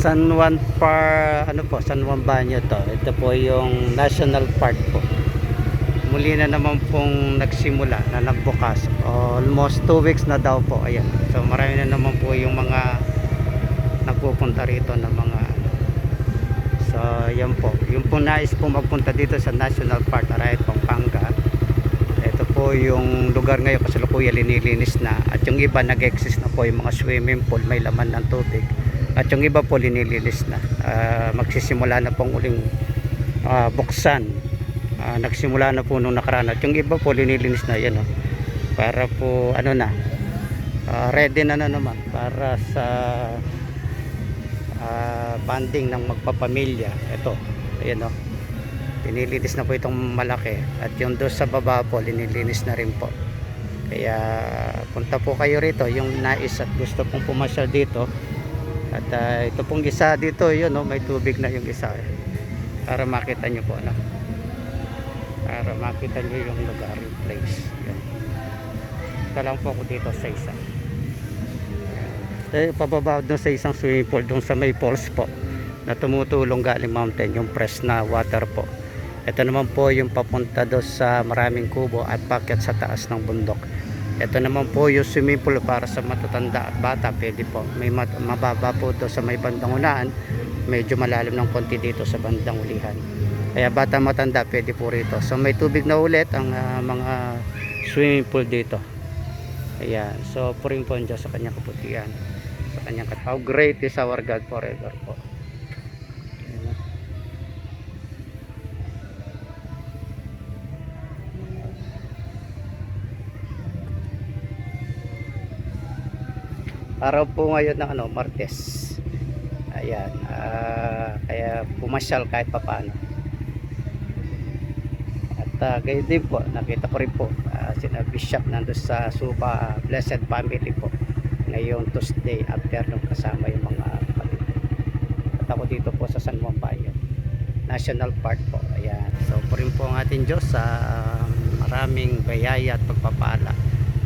San Juan ano po, San Juan Banyo to. Ito po yung National Park po. Muli na naman pong nagsimula na nagbukas. Almost 2 weeks na daw po. Ayan. So marami na naman po yung mga nagpupunta rito ng mga. So yan po. Yung po nais po magpunta dito sa National Park Arayat, Pampanga. Ito po yung lugar ngayon kasalukuyan linilinis na. At yung iba nag-exist na po yung mga swimming pool, may laman ng tubig. At yung iba po linilinis na. Magsisimula na pong uling buksan. Nagsimula na po nung nakaraan. At yung iba po linilinis na yan. Para po ano na. Ready na naman para sa banding ng magpapamilya. Ito. Ayan o. Linilinis na po itong malaki. At yung doon sa baba po linilinis na rin po. Kaya punta po kayo rito. Yung nais at gusto pong pumasyal dito. At ito pong isa dito, yun, may tubig na yung isa. Para makita nyo po, para makita nyo yung lugar, yung place. Yun. Ito lang po ako dito sa isa. Pababa doon sa isang swimming pool, doon sa may falls po, na tumutulong galing mountain, yung fresh na water po. Ito naman po yung papunta doon sa maraming kubo at pakyat sa taas ng bundok. Ito naman po yung swimming pool para sa matatanda at bata. Pwede po. May mababa po ito sa may bandang unahan. Medyo malalim ng konti dito sa bandang ulihan. Kaya bata matanda pwede po rito. So may tubig na ulit ang mga swimming pool dito. Ayan. So puring po Diyos sa kanyang kaputihan. Sa kanyang how great is our God forever po. Araw po ngayon ng Martes. Ayan, kaya pumasyal kahit papaano. At gayon din po, nakita ko rin po sina Bishop nandun sa Suba Blessed Family po ngayong Tuesday afternoon kasama yung mga kapatid. At ako dito po sa San Juan Banyo National Park po. Ayan, so po rin po ang ating Diyos sa maraming bayaya at pagpapala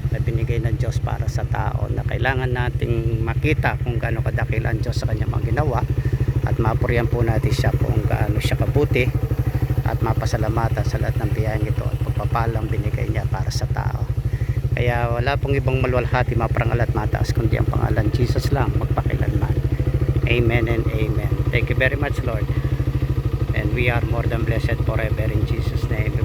na binigay ng Diyos para sa tao, na kailangan nating makita kung gaano kadakil ang Diyos sa kanyang mga ginawa, at mapurihan po natin siya kung gaano siya kabuti, at mapasalamatan sa lahat ng biyayang ito at pagpapalang binigay niya para sa tao. Kaya wala pong ibang maluwalhati, maparangal at mataas kundi ang pangalan Jesus lang magpakilanman. Amen and amen. Thank you very much, Lord, and we are more than blessed forever in Jesus' name.